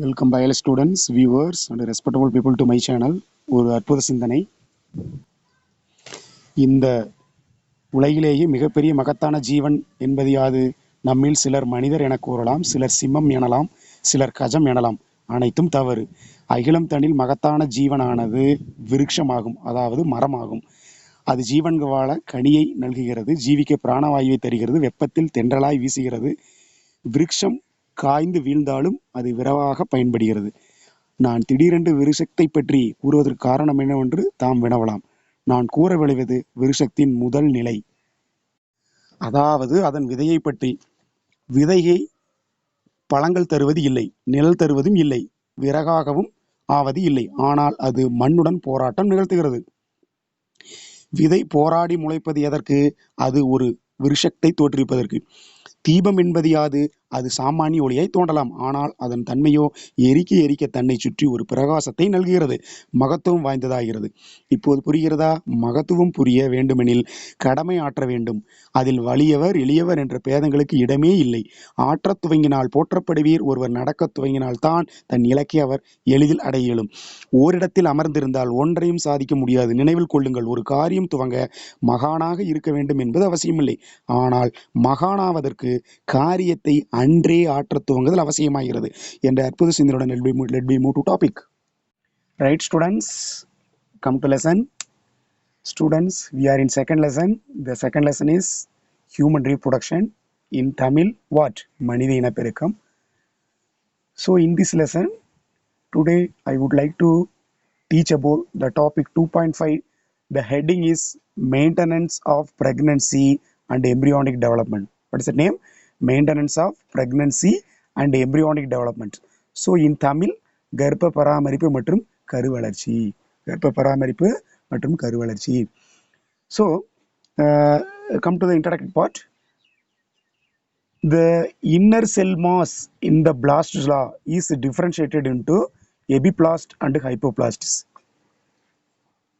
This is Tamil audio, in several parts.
வெல்கம் பயல் students, viewers and respectable people to my channel. ஒரு அற்புத சிந்தனை. இந்த உலகிலேயே மிகப்பெரிய மகத்தான ஜீவன் என்பது யாது? நம்மில் சிலர் மனிதர் என கூறலாம், சிலர் சிம்மம் எனலாம், சிலர் கஜம் எனலாம். அனைத்தும் தவறு. அகிலம் தனில் மகத்தான ஜீவனானது விருட்சமாகும், அதாவது மரமாகும். அது ஜீவன்கள் வாழ கனியை நல்குகிறது, ஜீவிக்க பிராணவாயுவை தருகிறது, வெப்பத்தில் தென்றலாய் வீசுகிறது. விருட்சம் காய்ந்து வீழ்ந்தாலும் அது விரைவாக பயன்படுகிறது. நான் திடீரென்று விருட்சத்தை பற்றி கூறுவதற்கு காரணம் என்னவென்று தாம் வினவலாம். நான் கூற விளைவது விருட்சத்தின் முதல் நிலை, அதாவது அதன் விதையை பற்றி. விதையை பழங்கள் தருவது இல்லை, நிழல் தருவதும் இல்லை, விறகாகவும் ஆவது இல்லை. ஆனால் அது மண்ணுடன் போராட்டம் நிகழ்த்துகிறது. விதை போராடி முளைப்பது எதற்கு? அது ஒரு விருட்சத்தை தோற்றுவிப்பதற்கு. தீபம் என்பது யாது? அது சாமானிய ஒளியை தோன்றலாம், ஆனால் அதன் தன்மையோ எரிக்க எரிக்க தன்னை சுற்றி ஒரு பிரகாசத்தை நல்குகிறது, மகத்துவம் வாய்ந்ததாகிறது. இப்போது புரிகிறதா? மகத்துவம் புரிய வேண்டுமெனில் கடமை ஆற்ற வேண்டும். அதில் வலியவர் எளியவர் என்ற பேதங்களுக்கு இடமே இல்லை. ஆற்றத் துவங்கினால் போற்றப்படுவீர். ஒருவர் நடக்கத் துவங்கினால் தான் தன் இலக்கை அவர் எளிதில் அடைய இயலும். ஓரிடத்தில் அமர்ந்திருந்தால் ஒன்றையும் சாதிக்க முடியாது. நினைவில் கொள்ளுங்கள், ஒரு காரியம் துவங்க மகானாக இருக்க வேண்டும் என்பது அவசியமில்லை. ஆனால் மகானாவதற்கு காரியத்தை அன்றே ஆற்ற துவங்குதல் அவசியமாகிறது என்ற அற்புத சிந்தனையுடன் let me move to topic. Right students, come to lesson. Students, we are in second lesson. The second lesson is human reproduction. In Tamil, what? மனித இனப்பெருக்கம். So in this lesson today I would like to teach about the topic 2.5. The heading is maintenance of pregnancy and embryonic development. What is the name? Maintenance of pregnancy and embryonic development. So in Tamil, கர்ப்ப பராமரிப்பு மற்றும் கருவளர்ச்சி. கர்ப்ப பராமரிப்பு மற்றும் கருவளர்ச்சி. So come to the introductory part. The inner cell mass in the blastula is differentiated into epiblast and hypoblast.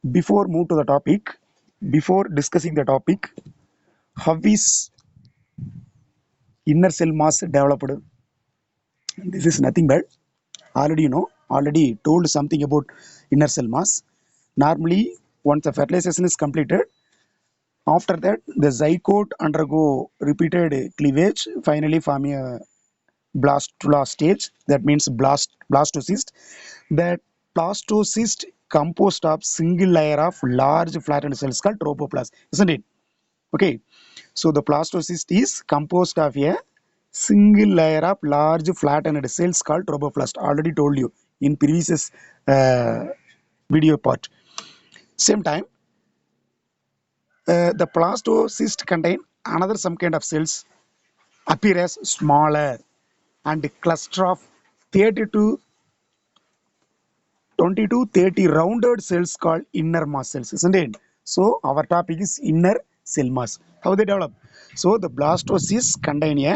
Before move to the topic, before discussing the topic, how is inner cell mass developed? This is nothing but already told something about inner cell mass. Normally, once the fertilization is completed, after that the zygote undergo repeated cleavage, finally forming a blastula stage. That means blastocyst. That blastocyst composed of single layer of large flattened cells called trophoblast, isn't it? Okay, so the blastocyst is composed of a single layer of large flattened cells called trophoblast. Already told you in previous video part. Same time, the blastocyst contain another some kind of cells appear as smaller and cluster of 30 to 20 to 30 rounded cells called innermost cells, isn't it? So our topic is inner cell mass. How they develop? So the blastocyst contain a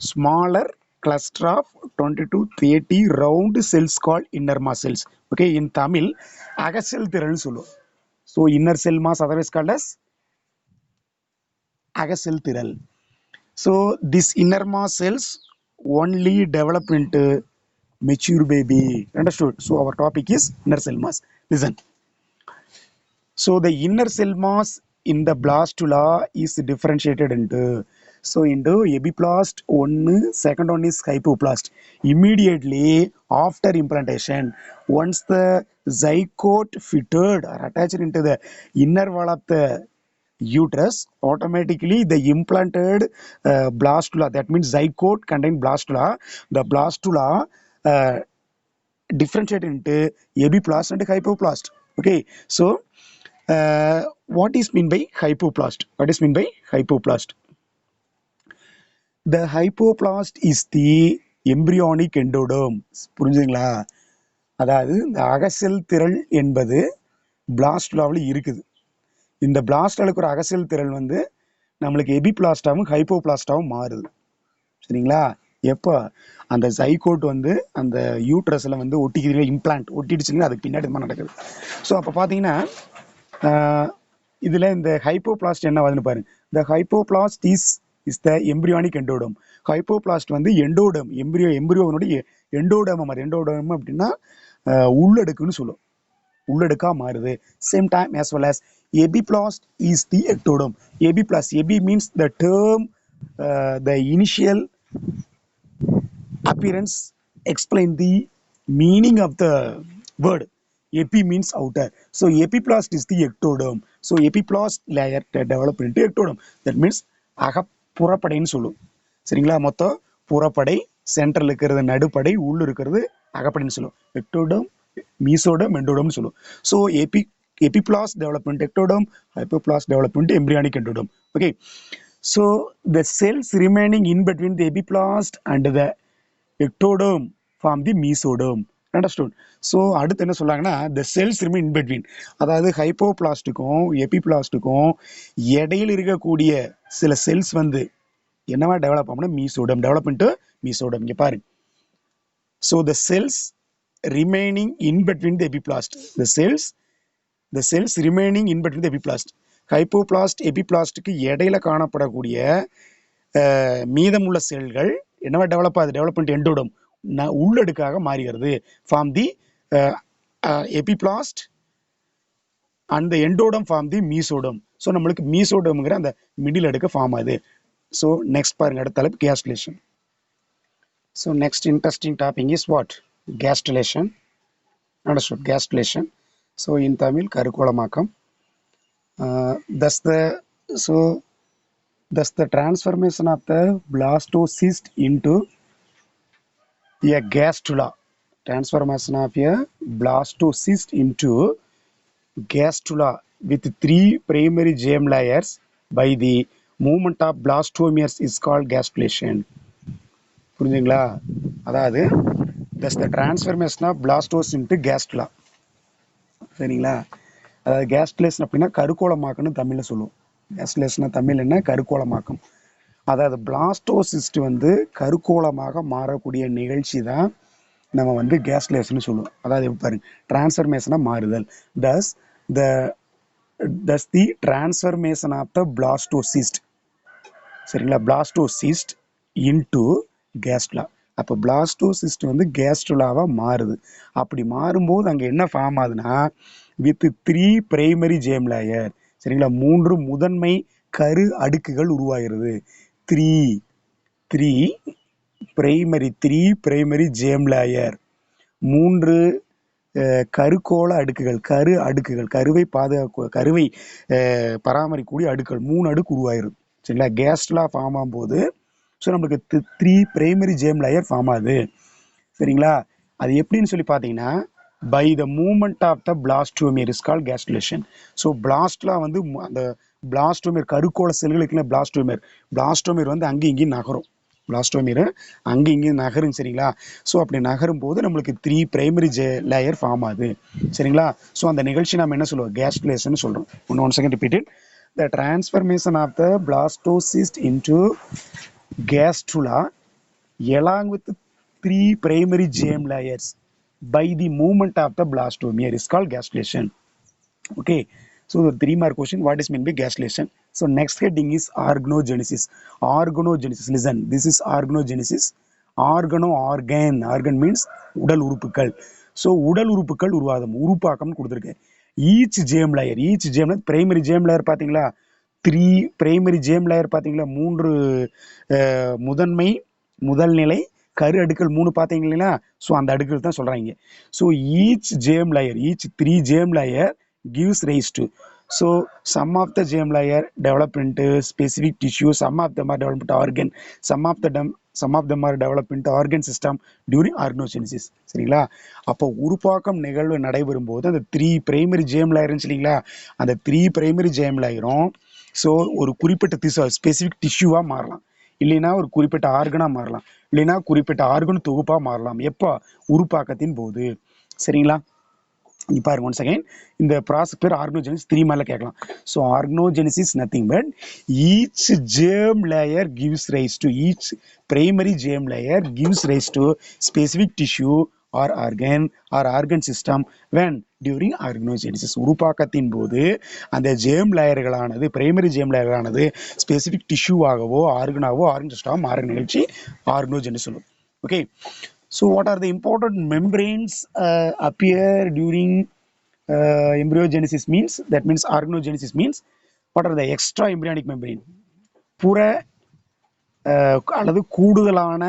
smaller cluster of 20 to 30 round cells called innermost cells. Okay, in Tamil, agasel thiral sollu. So inner cell mass otherwise called as agasel thiral. So this innermost cells only develop into mature baby. Understood? So our topic is inner cell mass. Listen. So the inner cell mass in the blastula is differentiated into epiblast one, second one is hypoblast. Immediately after implantation, once the zygote fitted or attached into the inner wall of the uterus, automatically the implanted blastula, that means zygote contain blastula, the blastula differentiate into epiblast and hypoblast. Okay, so what is mean by hypoblast? What is mean by hypoblast? The hypoblast is the embryonic endoderm. புரிஞ்சுங்களா? அதாவது இந்த அகசெல் திரள் என்பது பிளாஸ்டுலாவில் இருக்குது. இந்த பிளாஸ்டுலாவுக்கு ஒரு அகசெல் திரள் வந்து நம்மளுக்கு எபிபிளாஸ்டாவும் ஹைப்போபிளாஸ்டாவும் மாறுது. சரிங்களா? எப்போ அந்த ஜைகோட் வந்து அந்த யூட்ரஸில் வந்து ஒட்டிக்கிற இம்ப்ளான்ட் ஒட்டிடுச்சுங்க, அதுக்கு பின்னாடி தான் நடக்குது. ஸோ அப்போ பார்த்தீங்கன்னா இதில் இந்த ஹைப்போபிளாஸ்ட் என்ன ஆகுதுன்னு பாருங்க. The hypoblast is is the embryonic endoderm. Hypoblast வந்து எண்டோடம், எம்பிரியோனுடைய எண்டோடமம். அது எண்டோடம் அப்படின்னா உள்ளடுக்குன்னு சொல்லும், உள்ளடுக்கா மாறுது. Same time as well as epiblast is the ectodome. Epiblast, epi means the term, the initial appearance explain the meaning of the word. Epi means outer, so epiblast is the ectodome. So epiblast layer develop into ectodome. That means அகப்புறப்படைன்னு சொல்லும். சரிங்களா? மொத்தம் புறப்படை, சென்ட்ரல் இருக்கிறது நடுப்படை, உள்ள இருக்கிறது அகப்படைன்னு சொல்லும். எக்டோடம், மீசோடம், எண்டோடம்னு சொல்லும். So epiblast development ectodome, hypoblast development embryonic endodome. Okay, so the cells remaining in between the epiblast and the ectodome form the mesodome. Understood? So அடுத்து என்ன சொல்றாங்கன்னா, the cells remain in between, அதாவது ஹைப்போபிளாஸ்டுக்கும் எபிபிளாஸ்டுக்கும் இடையில் இருக்கக்கூடிய சில செல்ஸ் வந்து என்னவா டெவலப் ஆகும்னா மீசோடம், டெவலப்மெண்ட் மீசோடம். இங்க பாருங்க. So the cells remaining in between the epiblast, the cells remaining in between the epiblast, ஹைப்போபிளாஸ்ட் எபிபிளாஸ்டுக்கு இடையில காணப்படக்கூடிய மீதமுள்ள செல்கள் என்னவா டெவலப் ஆகுது, டெவலப்மெண்ட் எண்டோடம், உள்ளடுக்காக மாறுகிறது. Form the epiblast and the endoderm form the mesoderm. So நம்மளுக்கு மீசோடம்ங்கிற அந்த மிடில் அடுக்கு ஃபார்ம் ஆகுது. ஸோ நெக்ஸ்ட் பாருங்க, அடுத்த தலைப்பு gastrulation. So next interesting topic is what? Gastrulation. Understood? Gastrulation. So in Tamil, கருக்கோளமாக்கம். Thus the transformation of the blastocyst into a gastrula. Transformation of a blastocyst into gastrula with 3 primary germ layers by the movement of blastomeres is called gastrulation. புரிஞ்சுங்களா? அதாவது thus the transformation of blastocyst into gastrula. சரிங்களா? அதாவது கேஸ்டுலேஷன் அப்படின்னா கருக்கோளமாக்கம்னு தமிழில் சொல்லுவோம். கேஸ்டுலேஷன் தமிழ் என்ன? கருக்கோளமாக்கம். அதாவது பிளாஸ்டோசிஸ்ட் வந்து கருக்கோளமாக மாறக்கூடிய நிகழ்ச்சி தான் நம்ம வந்து கேஸ்டுலேஷன் சொல்லுவோம். அதாவது பாருங்க, டிரான்ஸ்ஃபர்மேஷனாக மாறுதல். thus the transformation of the blastocyst, சரிங்களா, பிளாஸ்டோசிஸ்ட் இன்டு கேஸ்ட்ரா. அப்போ பிளாஸ்டோசிஸ்ட் வந்து கேஸ்ட்ருலாவா மாறுது. அப்படி மாறும்போது அங்கே என்ன ஃபார்ம் ஆகுதுன்னா, வித் 3 பிரைமரி ஜேம் லேயர், சரிங்களா, 3 முதன்மை கரு அடுக்குகள் உருவாகிறது. 3 பிரைமரி ஜேம் லேயர், 3 கருக்கோள அடுக்குகள், கருவை பராமரிக்கக்கூடிய அடுக்குகள், 3 அடுக்கு உருவாயிருது. சரிங்களா? கேஸ்ட்ரலா ஃபார்ம் ஆகும்போது ஸோ நம்மளுக்கு 3 பிரைமரி ஜேம் லேயர் ஃபார்ம் ஆகுது. சரிங்களா? அது எப்படின்னு சொல்லி பார்த்தீங்கன்னா, by the movement of the blastomere is called gastrulation. So பிளாஸ்ட்லாம் வந்து அந்த பிளாஸ்டோமியர் கருக்கோள செல்களுக்குள்ள பிளாஸ்டோமியர் வந்து அங்கேயும் இங்கேயும் நகரும். பிளாஸ்டோமியர் அங்கே இங்கேயும் நகரும். சரிங்களா? ஸோ அப்படி நகரும் போது நம்மளுக்கு 3 பிரைமரி லேயர் ஃபார்ம் ஆகுது. சரிங்களா? ஸோ அந்த நிகழ்ச்சி நம்ம என்ன சொல்லுவோம்? கேஸ்டுலேஷன் சொல்கிறோம். One second repeated. The transformation of the blastocyst into gastrula along with 3 primary germ layers by the movement of the blastomere is called gastrulation. Okay, so the 3-mark question, what is meant by gastrulation? So next heading is organogenesis. Listen, this is organogenesis. Organ means உடல் உறுப்புகள். ஸோ உடல் உறுப்புகள் உருவாக்கம் கொடுத்துருக்கேன். Each germ layer primary germ layer பார்த்தீங்களா, 3 பிரைமரி ஜேம் லேயர் பார்த்தீங்களா, 3 முதல்நிலை கரு அடுக்கள் 3 பார்த்தீங்களா. ஸோ அந்த அடுக்கள் தான் சொல்கிறாங்க. So each 3 germ layer gives rise to, so some of the germ layer develop into specific tissue, some of them are developed into organ, some of them are developed into organ system during organogenesis. சரிங்களா? அப்போ உருவாக்கம் நிகழ்வு நடைபெறும் போது அந்த 3 பிரைமரி ஜேம் லேயர்னு சொல்லிங்களா, அந்த 3 பிரைமரி ஜேம் லேயரும் ஸோ ஒரு குறிப்பிட்ட ஸ்பெசிஃபிக் டிஷ்யூவாக மாறலாம், இல்லைன்னா ஒரு குறிப்பிட்ட ஆர்கனாக மாறலாம், இல்லைன்னா குறிப்பிட்ட ஆர்கன் தொகுப்பாக மாறலாம். எப்போ? உருப்பாக்கத்தின் போது. சரிங்களா? இங்கே பாருங்க, ஒன்ஸ் அகைன் இந்த ப்ராசஸ் பேர் ஆர்கனோஜெனிசிஸ். 3 மேலே கேட்கலாம். So organogenesis nothing but each germ layer gives rise to, each primary germ layer gives rise to specific tissue or organ system when during organogenesis. உருப்பாக்கத்தின் போது அந்த ஜேம் லேயர்களானது, பிரைமரி ஜேம் லேயர்களானது ஸ்பெசிஃபிக் டிஷ்யூவாகவோ ஆர்கனாவோ ஆர்கனிஸ்டாவோ மாற நிகழ்ச்சி ஆர்கனோஜெனிசிஸ் சொல்லுவோம். Okay, so what are the important membranes appear during embryogenesis means, that means organogenesis means, what are the extra embryonic membrane, புற அல்லது கூடுதலான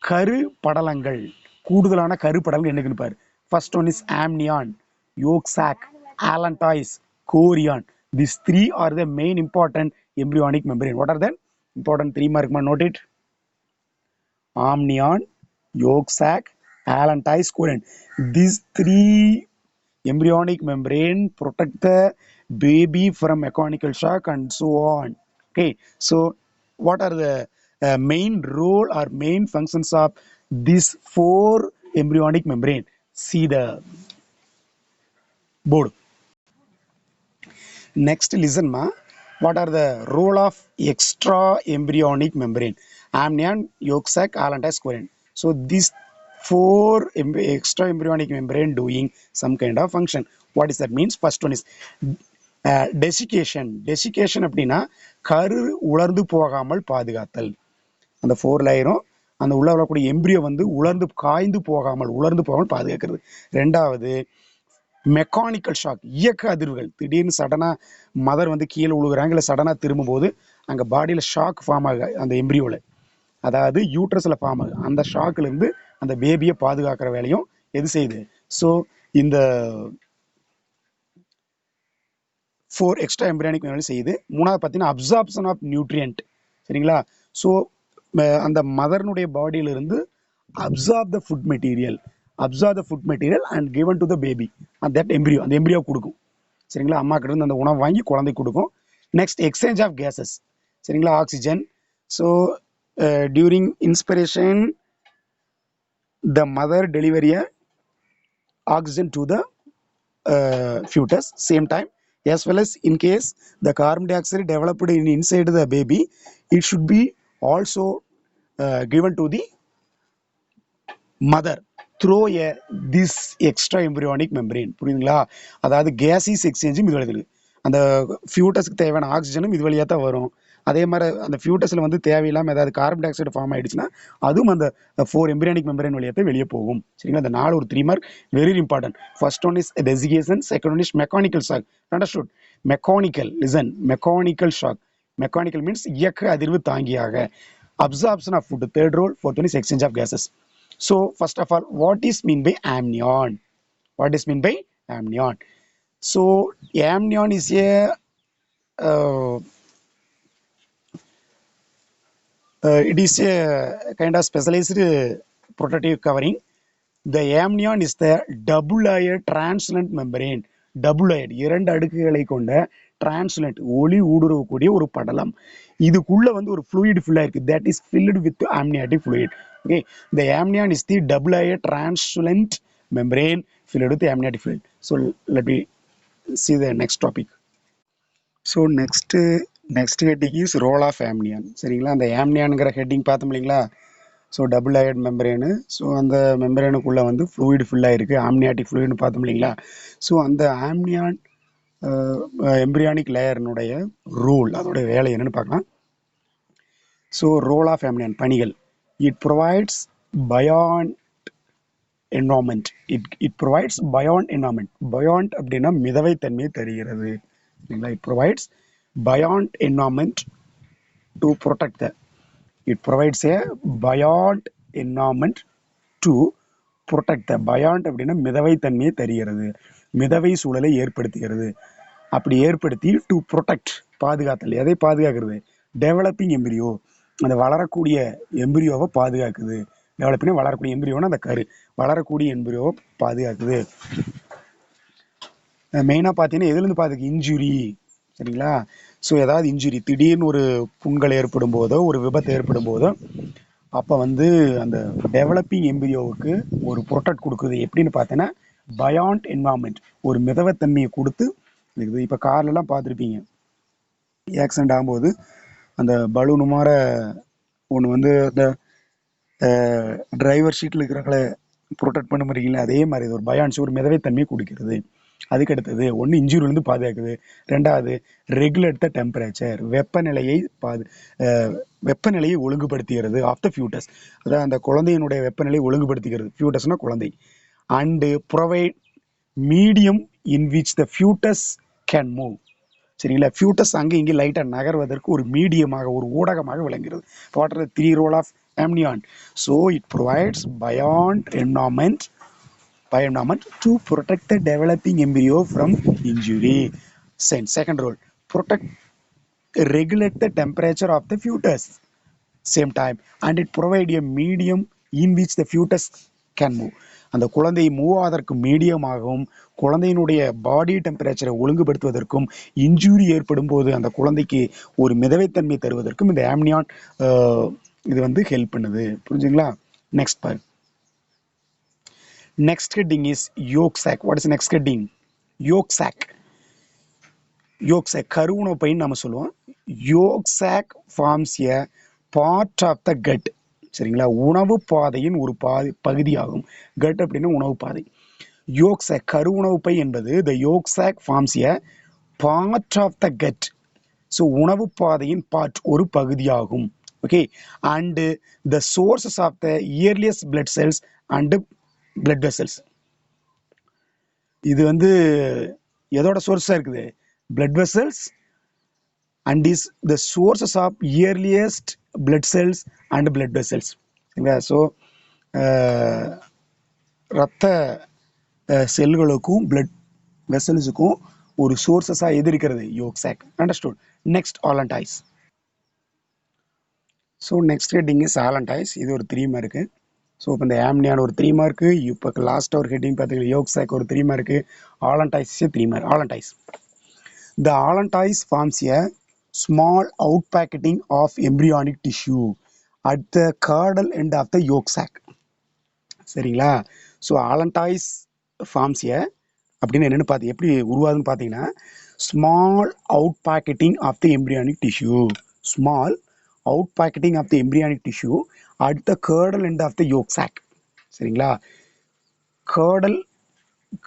கரு படலங்கள், கூடுதலான கரு படலங்கள் என்னன்னு பாரு. First one is amnion, yolk sac, allantois, chorion. These three are the main important embryonic membrane. What are the important three mark? Note it: amnion, yolk sac, allantois, chorion. These three embryonic membrane protect the baby from mechanical shock and so on. Okay, so what are the main role or main functions of these four embryonic membrane? See the board. Next, listen ma, what are the role of extra embryonic membrane? Amnion, yolk sac, allantois, chorion. So these four extra embryonic membrane doing some kind of function. What is that means? First one is desiccation. Desiccation அப்படின்னா கரு உலர்ந்து போகாமல் பாதுகாத்தல். அந்த 4 லேயரும் அந்த உள்ள வரக்கூடிய எம்பிரியோ வந்து உலர்ந்து காய்ந்து போகாமல், உலர்ந்து போகாமல் பாதுகாக்கிறது. ரெண்டாவது மெக்கானிக்கல் ஷாக், இயக்க அதிர்வுகள். திடீர்னு சடனா மதர் வந்து கீழே விழுகுறாங்க, இல்லை சடனா திரும்பும் போது அங்கே பாடியில் ஷாக் ஃபார்ம் ஆகுது அந்த எம்பிரியோவில், அதாவது யூட்ரஸில் ஃபார்ம் ஆகுது. அந்த ஷாக்லேருந்து அந்த பேபியை பாதுகாக்கிற வேலையும் எது செய்யுது? ஸோ இந்த 4 எக்ஸ்ட்ரா எம்பிரியானிக் வேலை செய்யுது. மூணாவது பார்த்தீங்கன்னா அப்சார்ப்ஷன் ஆஃப் நியூட்ரியன்ட். சரிங்களா? ஸோ அந்த மதர்னுடைய பாடியிலிருந்து absorb the food material, and given to the baby, that embryo, அந்த எம்பிரியோ கொடுக்கும். சரிங்களா? அம்மா கிட்ட இருந்து அந்த உணவு வாங்கி குழந்தை கொடுக்கும். Next exchange of gases. சரிங்களா? Oxygen. So during inspiration the mother டெலிவரிய oxygen to the fetus, same time, as well as in case the carbon dioxide developed inside the baby, it should be also given to the mother through this extra embryonic membrane. புரியுதுங்களா? அதாவது கேஸிஸ் எக்ஸ்சேஞ்சும் இது வழியில், அந்த ஃபியூட்டஸ்க்கு தேவையான ஆக்சிஜனும் இது வழியாக தான் வரும். அதே மாதிரி அந்த ஃபியூட்டஸில் வந்து தேவையில்லாமல் ஏதாவது கார்பன் டை ஆக்சைடு ஃபார்ம் ஆயிடுச்சுன்னா அதுவும் அந்த 4 எம்பிரியானிக் மெம்பரேன் வழியாக வெளியே போகும். சரிங்களா? அந்த 4 ஒரு 3 mark very important. First one is desiccation, second one is mechanical shock. Understood? Mechanical, listen, mechanical shock. Mechanical means இயக்க அதிர்வு தாங்கியாக. Absorption of food, third role. Fourth one is exchange of gases. So first of all, what is mean by amnion? What is mean by amnion? So amnion is a it is a kind of specialized protective covering. The amnion is the double-layered translucent membrane. Double-layered, 2 அடுக்குகளை கொண்ட டிரான்ஸ்லண்ட், ஒளி ஊடுருவக்கூடிய ஒரு படலம். இதுக்குள்ள வந்து ஒரு ஃப்ளூயிட் ஃபுல்லா இருக்கு, that is filled with amniotic fluid. Okay, the amnion is the double-layered translucent membrane filled with amniotic fluid. So let me see the next topic. So next heading is role of amnion. சரிங்களா? அந்த amnionங்கிற ஹெட்டிங் பார்த்தோம் இல்லைங்களா? So double layered membrane. So அந்த மெம்பரேனுக்குள்ளே வந்து ஃப்ளூயிட் ஃபுல்லாக இருக்குது, ஆம்னியாட்டிக் ஃப்ளூயிட்னு பார்த்தோம் இல்லைங்களா? ஸோ அந்த ஆம்னியான் எம்பிரியானிக் லேயர்னுடைய ரூல், அதோடைய வேலை என்னன்னு பார்க்கலாம். ஸோ ரோல் ஆஃப் ஆம்னியான், பணிகள். It provides buoyant environment. It provides buoyant environment. Buoyant அப்படின்னா மிதவை தன்மையை தருகிறது. சரிங்களா? It provides buoyant environment to protect the. It provides a buoyant environment to protect the. buoyant அப்படின்னா மிதவை தன்மையை தருகிறது, மிதவை சூழலை ஏற்படுத்துகிறது. அப்படி ஏற்படுத்தி டு ப்ரொடெக்ட், பாதுகாத்தல். எதை பாதுகாக்கிறது? டெவலப்பிங் எம்பிரியோ, அந்த வளரக்கூடிய எம்பிரியோவை பாதுகாக்குது. டெவலப்பிங் வளரக்கூடிய எம்பிரியோனா அந்த கரு, வளரக்கூடிய எம்பிரியோவை பாதுகாக்குது. மெயினாக பார்த்தீங்கன்னா எதுலேருந்து பாதுகாக்கு? இன்ஜுரி. சரிங்களா? ஸோ ஏதாவது இன்ஜுரி, திடீர்னு ஒரு புண்கள் ஏற்படும் போதோ, ஒரு விபத்து ஏற்படும் போதோ, அப்போ வந்து அந்த டெவலப்பிங் எம்பிரியோவுக்கு ஒரு ப்ரொடெக்ட் கொடுக்குது. எப்படின்னு பார்த்தோன்னா பயாண்ட் என்வாமெண்ட், ஒரு மிதவத்தன்மையை கொடுத்து இருக்குது. இப்போ கார்லலாம் பார்த்துருப்பீங்க, ஆக்சிடென்ட் ஆகும்போது அந்த பலூனு மாற ஒன்று வந்து அந்த டிரைவர் சீட்டில் இருக்கிறவங்கள ப்ரொடெக்ட் பண்ண முடியல, அதே மாதிரி இது ஒரு பயான்சி, ஒரு மிதவைத்தன்மையை கொடுக்கிறது. அதுக்கு அடுத்தது ஒன்று இன்ஜூரிலிருந்து பாதுகாக்குது, ரெண்டாவது ரெகுலேட் த டெம்பரேச்சர், வெப்பநிலையை ஒழுங்குபடுத்துகிறது ஆஃப் த ஃபியூட்டஸ், அதாவது அந்த குழந்தையினுடைய வெப்பநிலையை ஒழுங்குபடுத்துகிறது, ஃபியூட்டஸ்னா குழந்தை. And provide medium in which the fetus can move. சரிங்களா, ஃபியூட்டஸ் அங்கே இங்கே லைட்டாக நகர்வதற்கு ஒரு மீடியமாக, ஒரு ஊடகமாக விளங்குகிறது. What are the three role of amnion? So it provides environment to protect the developing embryo from injury. Second role, protect, regulate the temperature of the fetus. Same time, and it provide a medium in which the fetus can move. அந்த குழந்தை மூவ் ஆவதற்கு மீடியமாகவும் குழந்தையினுடைய பாடி டெம்பரேச்சரை ஒழுங்குபடுத்துவதற்கும் இன்ஜூரி ஏற்படும் போது அந்த குழந்தைக்கு ஒரு மிதவைத்தன்மை தருவதற்கும் இந்த ஆம்னியான் இது வந்து ஹெல்ப் பண்ணுது. புரிஞ்சுங்களா? நெக்ஸ்ட் பாரு. Next heading is yolk sac. What is the next heading? Yolk sac. Yolk sac, கருவுணவு பைன்னு நம்ம சொல்லுவோம். Yolk sac forms a part of the gut. சரிங்களா, உணவு பாதையின் ஒரு பகுதியாகும். கட் அப்படின்னா உணவு பாதை. யோக் சாக், கருவுணவு பை என்பது the yolk sac forms a part of the gut. So உணவு பாதையின் பார்ட், ஒரு பகுதியாகும். Okay, and the sources of the earliest blood cells and blood vessels. இது வந்து எதோட சோர்ஸாக இருக்குது? Blood vessels and is the sources of earliest blood cells and blood vessels. சரிங்களா, ஸோ ரத்த செல்களுக்கும் பிளட் வெசல்ஸுக்கும் ஒரு சோர்சஸாக எது இருக்கிறது? Yolk sac. Understood. Next allantois. So next heading is allantois. இது ஒரு 3 மார்க்கு. ஸோ இப்போ இந்த ஆம்னியான் ஒரு 3 மார்க்கு, இப்போ லாஸ்ட்டாக ஒரு ஹெட்டிங் பார்த்தீங்கன்னா யோக் சாக் ஒரு 3 mark, allantois 3 mark. Allantois. The allantois forms a small outpacketing of embryonic tissue at the caudal end of the yolk sac. சரிங்களா, ஸோ allantois forms a அப்படின்னு என்னென்னு பார்த்து எப்படி உருவாதுன்னு பார்த்தீங்கன்னா, small out pocketing of the embryonic tissue, small out pocketing of the embryonic tissue at the caudal end of the yolk sac. சரிங்களா,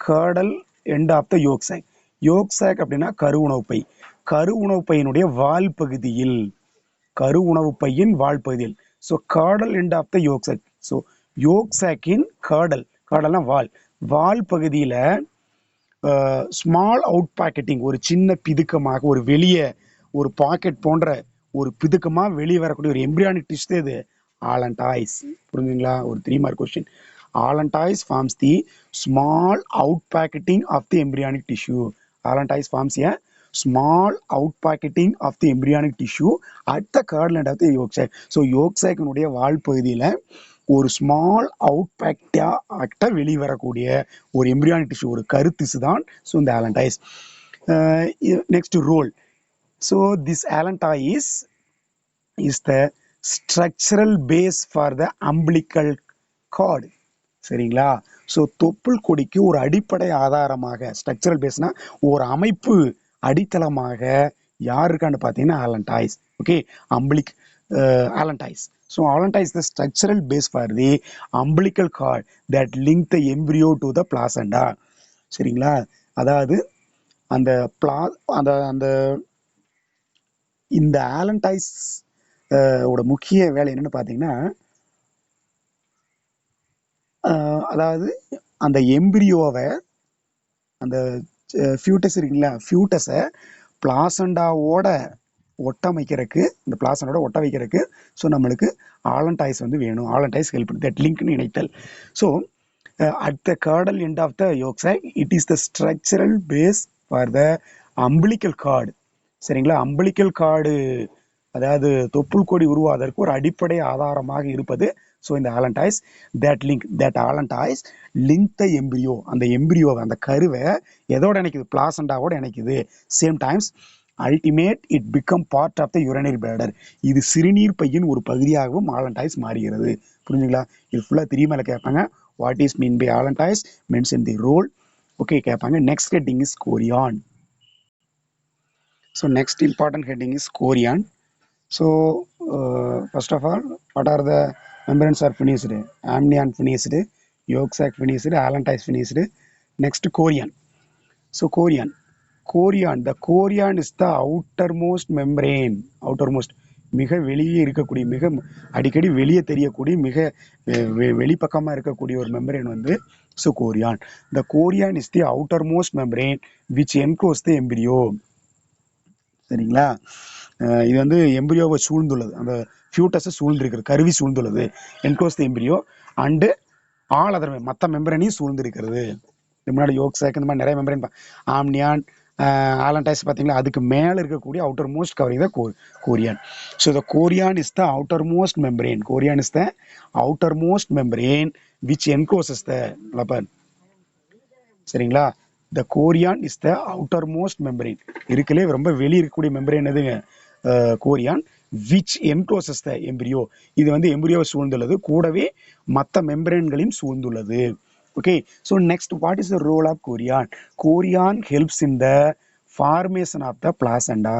caudal end of the yolk sac. Yolk sac அப்படின்னா கருவுணவு பை, கருவுணவு பையினுடைய வால் பகுதியில், கருவுணவு பையின் வால் பகுதியில். So caudal end of the yolk sac. So yolk சாக்கின் கேர்டல்னா வால், வால் பகுதியில் ஸ்மால் அவுட் பேக்கெட்டிங், ஒரு சின்ன பிதுக்கமாக, ஒரு வெளியே ஒரு பாக்கெட் போன்ற ஒரு பிதுக்கமாக வெளியே வரக்கூடிய ஒரு எம்ப்ரியானிக் டிஷ்யூ இது ஆலன்டாய்ஸ். புரிஞ்சுங்களா? ஒரு 3 mark question. Allantois forms the small outpacketing of the embryonic tissue. Allantois forms a small outpacketing of the embryonic tissue at the caudal end of the yolk sac. So yolk sac உடைய வால் பகுதியில் ஒரு ஸ்மால் அவுட்பேக்டாக வெளிவரக்கூடிய ஒரு எம்ப்ரியானிக் டிஷ்யூ, ஒரு கருத்திசு தான் ஸோ இந்த allantois. Next role. So this allantois is the structural base for the umbilical cord. சரிங்களா, ஸோ தொப்புள் கொடிக்கு ஒரு அடிப்படை ஆதாரமாக, ஸ்ட்ரக்சரல் பேஸ்னா ஒரு அமைப்பு அடித்தளமாக யார் இருக்கான்னு பார்த்தீங்கன்னா allantois. Okay, allantois. So allantois the structural base for the umbilical cord that link the embryo to the placenta. சரிங்களா, அதாவது அந்த அந்த இந்த ஆலன்டாய்ஸ் ஓட முக்கிய வேலை என்னன்னு பார்த்தீங்கன்னா, அதாவது அந்த எம்பிரியோவை, அந்த ஃபியூட்டஸ் இருக்குங்களா, ஃபியூட்டஸை பிளாசண்டாவோட ஒட்டமைக்கிறதுக்கு, இந்த பிளாசண்டோட ஒட்ட வைக்கிறதுக்கு ஸோ நம்மளுக்கு ஆலன்டாய்ஸ் வந்து வேணும். ஆலன்டாய்ஸ் ஹெல்ப் பண்ணுது, தட் லிங்க்னு இணைத்தல். So at the caudal end of the yolk sac it is the structural base for the umbilical cord. சரிங்களா, அம்பிளிக்கல் கார்டு அதாவது தொப்புள் கொடி உருவாவதற்கு ஒரு அடிப்படை ஆதாரமாக இருப்பது ஸோ இந்த allantois. That allantois link the embryo, அந்த எம்பிரியோவை, அந்த கருவை எதோட இணைக்குது? பிளாசண்டாவோட இணைக்குது. Same times ultimate it become part of the urinary bladder. இது சிறுநீர் பையின் ஒரு பகுதியாகவும் ஆலன்டாய்ஸ் மாறுகிறது. புரிஞ்சுங்களா? இது ஃபுல்லாக 3 மேலே கேட்பாங்க. What is mean by allantois? Mention the role. Okay கேட்பாங்க. Next heading is chorion. So next important heading is chorion. So first of all, what are the membranes are finished? Amnion finished, Yolk sac finished, allantois finished. Next, chorion. So chorion. The chorion is the outermost membrane. Outermost. மிக வெளியே இருக்கக்கூடிய, மிக அடிக்கடி வெளியே தெரியக்கூடிய, மிக வெளிப்பக்கமாக இருக்கக்கூடிய ஒரு மெம்பரேன் வந்து chorion. The chorion is the outermost membrane which enclose the embryo. சரிங்களா? இது வந்து எம்பிரியோவை சூழ்ந்துள்ளது, அந்த ஃபியூட்டஸை சூழ்ந்திருக்கிறது, கருவி சூழ்ந்துள்ளது. Enclose the embryo and all other மற்ற மெம்பரனையும் சூழ்ந்திருக்கிறது. இது முன்னாடி யோக் சாக் இந்த மாதிரி நிறைய மெம்பரேன், ஆம்னியான், ஆலன்டைஸ் பார்த்தீங்களா, அதுக்கு மேலே இருக்கக்கூடிய அவுட்டர் மோஸ்ட் கவரிங் தான் chorion. So the chorion is the outermost membrane. Chorion is the outermost membrane which encloses the லப்பன். சரிங்களா? The chorion is the outermost membrane. இருக்கலே ரொம்ப வெளியே இருக்கக்கூடிய மெம்பரேன் எதுங்க? Chorion. Which encloses the embryo. இது வந்து எம்பிரியோவை சூழ்ந்துள்ளது, கூடவே மற்ற மெம்பரேன்களையும் சூழ்ந்துள்ளது. Okay, so next, what is the role of chorion? Chorion helps in the formation of the placenta.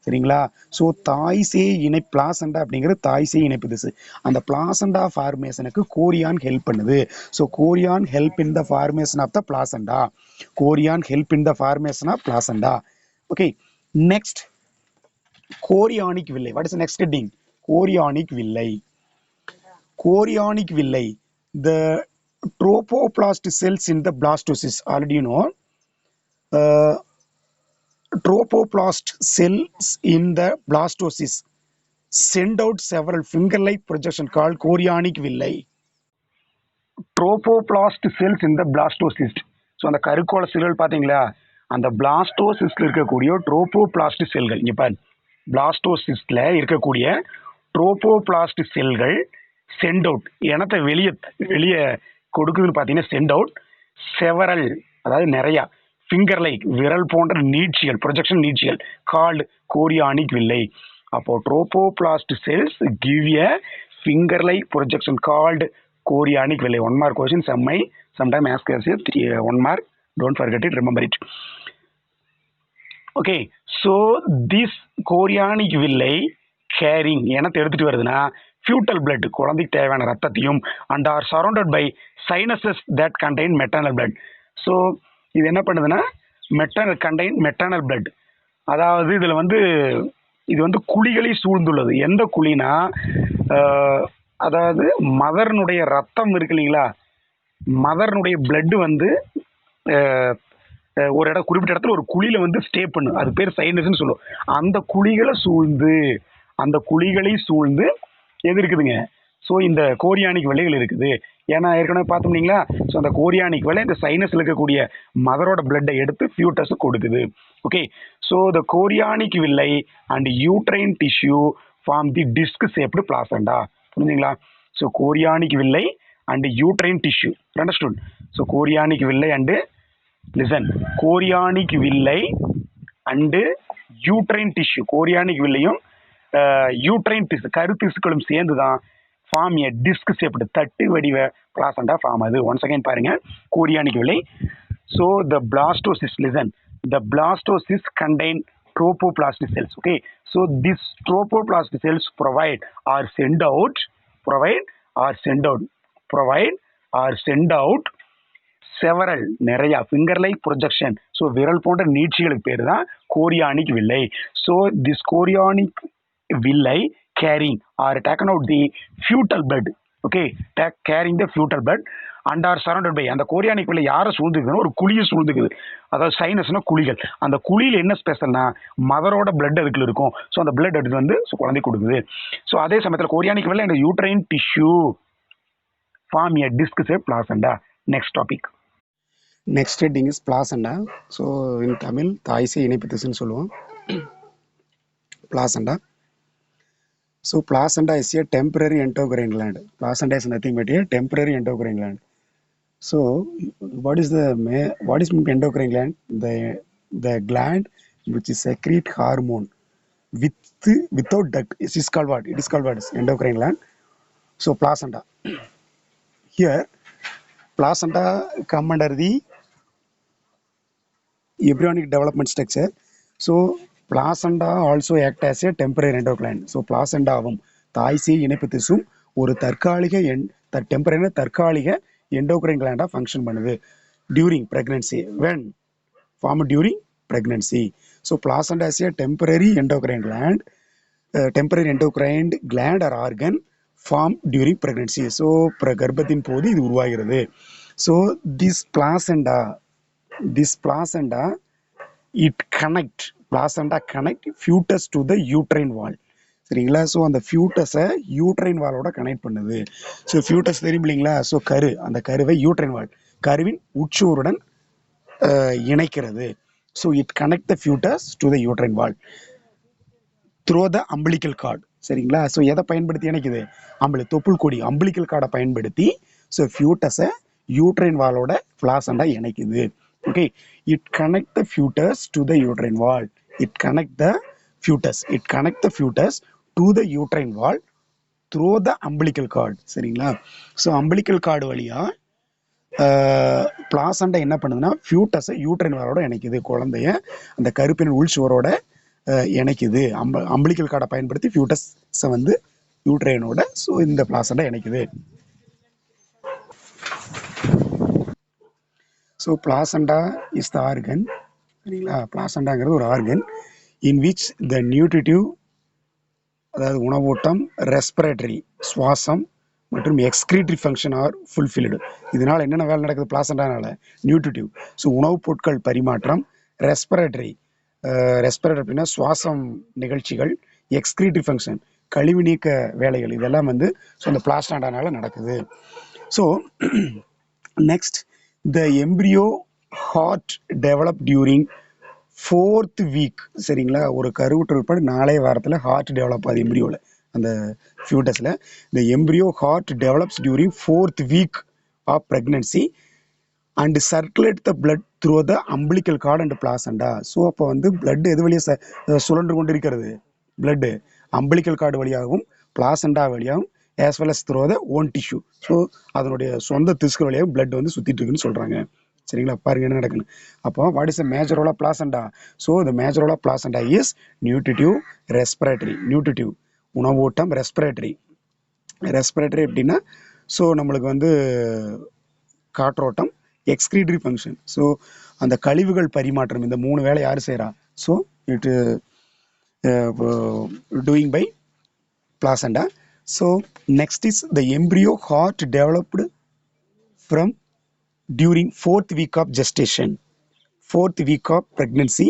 சரிங்களா? ஸோ தாய் சேய் இணை பிளாசண்டா அப்படிங்கிறது தாய் சேய் இணைப்பு திசு. அந்த பிளாசண்டா ஃபார்மேஷனுக்கு கோரியான் ஹெல்ப் பண்ணுது. So chorion help in the formation of the placenta. Chorion help in the formation of placenta. Okay, next chorionic villi. What is next heading? Chorionic villi. Chorionic villi. The trophoblast cells in the blastocyst, already you know. Trophoblast cells in the blastocyst send out several finger-like projection called chorionic villi. Trophoblast cells in the blastocyst. So அந்த கருக்கோள செல்கள் பார்த்தீங்களா, அந்த பிளாஸ்டோசிஸ்டில் இருக்கக்கூடிய ட்ரோபோபிளாஸ்ட் செல்கள். இங்கே பாரு, பிளாஸ்டோசிஸ்டில் இருக்கக்கூடிய ட்ரோபோபிளாஸ்ட் செல்கள் சென்ட் அவுட், எனத்தை வெளியே கொடுக்குதுன்னு பார்த்தீங்கன்னா சென்ட் அவுட் செவரல், அதாவது நிறையா, ஃபிங்கர் லைக் விரல் போன்ற நீட்சிகள், ப்ரொஜெக்ஷன் நீட்சிகள், கால்டு கோரியானிக் வில்லை. அப்போ trophoblast cells give a finger like projection called chorionic villi. 1 mark question, sometime ask us 1 mark, don't forget it, remember it. Okay, so this chorionic villi carrying எனத்தை எடுத்துட்டு வருதுன்னா ஃபியூட்டல் பிளட், குழந்தைக்கு தேவையான ரத்தத்தையும், and are surrounded by sinuses that contain maternal blood. So இது என்ன பண்ணுதுன்னா மெட்டர்னல் பிளட், அதாவது இதில் வந்து இது வந்து குழிகளை சூழ்ந்துள்ளது. எந்த குழினா, அதாவது மதர்னுடைய ரத்தம் இருக்கு இல்லைங்களா, மதர்னுடைய பிளட்டு வந்து ஒரு குறிப்பிட்ட இடத்துல ஒரு குழியில வந்து ஸ்டே பண்ணு, அது பேர் சைனஸ்ன்னு சொல்லுவோம். அந்த குழிகளை சூழ்ந்து எது இருக்குதுங்க? ஸோ இந்த கோரியானிக் வில்லைகள் இருக்குது. ஏன்னா ஏற்கனவே பார்த்தோம் இல்லைங்களா, ஸோ அந்த கோரியானிக் வில்லை இந்த சைனஸில் இருக்கக்கூடிய மதரோட பிளட்டை எடுத்து ஃபியூட்டஸ் கொடுக்குது. Okay, so the chorionic villi and uterine tissue form the disc shaped placenta. புரிஞ்சுங்களா? So chorionic villi and uterine tissue, understood? So chorionic villi and listen, chorionic villi and uterine tissue, chorionic வில்லையும் யூட்ரைன் திசு கருத்திசுக்களும் சேர்ந்து தான் ஃபார்ம் ஏ டிஸ்க் ஷேப்டு தட்டு வடிவ பிளாசண்டா ஃபார்ம் ஆகுது. ஒன்ஸ் அகைன் பாருங்க, chorionic villi. So the blastocysts, listen, the blastocysts contain trophoblast cells. Okay, so this trophoblast cells provide or send out several, நிறைய ஃபிங்கர் லைக் ப்ரொஜெக்ஷன், ஸோ விரல் போன்ற நீட்சிகளுக்கு பேர் தான் chorionic villi. So this chorionic villi carrying or taken out the foetal blood. Okay, carrying the foetal blood and are surrounded by, அந்த கோரியானிக் வில்லை யாரை சூழ்ந்துக்குதுன்னா ஒரு குழியை சூழ்ந்துக்குது. அதாவது சைனஸ்னா குழிகள். அந்த குழியில் என்ன ஸ்பெஷல்னா மதரோட பிளட் அதுக்குள்ள இருக்கும். ஸோ அந்த பிளட் எடுத்து வந்து குழந்தை கொடுக்குது. ஸோ அதே சமயத்தில் கோரியானிக் வில்லை இந்த uterine tissue form a disc shape placenta. Next topic. Next heading is placenta. So in Tamil தாய் சேய் இணைப்பு திசுன்னு சொல்லுவோம். Placenta. So placenta is a temporary endocrine gland. Placenta is nothing but a temporary endocrine gland. So what is endocrine gland? The gland which is secrete hormone without duct. It is called what? It is called what? Endocrine gland. So placenta. Here placenta come under the embryonic development structure. So placenta also act as a temporary endocrine. So placentaவும் தாய் சேய் இணைப்பு திசும் ஒரு தற்காலிக டெம்பரரி தற்காலிக எண்டோக்ரைன் கிளாண்டா ஃபங்க்ஷன் பண்ணுது during pregnancy. When formed during pregnancy. So placenta is a temporary endocrine gland or organ formed during pregnancy. So கர்ப்பத்தின் போது இது உருவாகிறது. So this placenta connect fetus to the uterine wall. சரிங்களா? ஸோ அந்த ஃபியூட்டஸை யூட்ரைன் வாலோட கனெக்ட் பண்ணுது. ஸோ ஃபியூட்டஸ் தெரியும் இல்லைங்களா? ஸோ அந்த கருவை யூட்ரைன் வால் கருவின் உட்சுவருடன் இணைக்கிறது. So it connect the fetus to the uterine wall through the umbilical cord. சரிங்களா? ஸோ எதை பயன்படுத்தி இணைக்குது? தொப்புள் கொடி அம்பிளிக்கல் கார்டை பயன்படுத்தி ஸோ ஃபியூட்டஸை யூட்ரைன் வாலோட பிளாசண்டா இணைக்குது. Okay, it connect the fetus to the uterine wall. It connect the fetus to the uterine wall through the umbilical cord. சரிங்களா? ஸோ அம்பிளிக்கல் கார்டு வழியா பிளாசண்டா என்ன பண்ணுதுன்னா ஃபியூட்டஸை யூட்ரைன் வாலோட இணைக்குது. குழந்தைய அந்த கருப்பின் உள்சுவரோட இணைக்குது. அம்பிளிக்கல் கார்டை பயன்படுத்தி ஃபியூட்டஸை வந்து யூட்ரைனோட ஸோ இந்த பிளாசண்டா இணைக்குது. So placenta is the organ. சரிங்களா? பிளாசண்டாங்கிறது ஒரு organ in which the nutritive, அதாவது உணவூட்டம், ரெஸ்பிரேட்டரி சுவாசம் மற்றும் எக்ஸ்கிரீட்டரி ஃபங்க்ஷன் ஆர் ஃபுல்ஃபில்டு. இதனால் என்னென்ன வேலை நடக்குது பிளாசண்டானால? நியூட்ரிட்டிவ், ஸோ உணவுப் பொருட்கள் பரிமாற்றம், ரெஸ்பிரேட்டரி அப்படின்னா சுவாசம் நிகழ்ச்சிகள், எக்ஸ்கிரீட்டரி ஃபங்க்ஷன் கழிவு நீக்க வேலைகள், இதெல்லாம் வந்து ஸோ அந்த பிளாசண்டானால நடக்குது. So next, the embryo heart develop during 4th week. சரிங்களா? ஒரு கருவுற்ற உட்பட 4 வாரத்தில் ஹார்ட் டெவலப் ஆகுது எம்ப்ரியோவில், அந்த ஃபியூட்டஸில். இந்த embryo heart develops during 4th week of pregnancy and circulate the blood through the umbilical cord and placenta. So அப்போ வந்து பிளட் எது வழியாக சுழன்று கொண்டு இருக்கிறது? பிளட்டு அம்பிளிக்கல் கார்டு வழியாகவும் பிளாசண்டா வழியாகவும் as well as through the own tissue. So அதனுடைய சொந்த திசுக்கள் வழியாகவும் பிளட் வந்து சுற்றிட்டு இருக்குன்னு சொல்கிறாங்க. சரிங்களா? பாருங்க என்ன நடக்குன்னு. அப்போ what is the major role of placenta? So the major role of placenta is nutritive, respiratory. Nutritive உணவூட்டம், ரெஸ்பிரேட்டரி எப்படின்னா ஸோ நம்மளுக்கு வந்து காற்றோட்டம், எக்ஸ்கிரீட்டரி ஃபங்க்ஷன் ஸோ அந்த கழிவுகள் பரிமாற்றம். இந்த 3 வேலை யார் செய்கிறா? So it doing by placenta. So next is the embryo heart developed from during 4th week of gestation, 4th week of pregnancy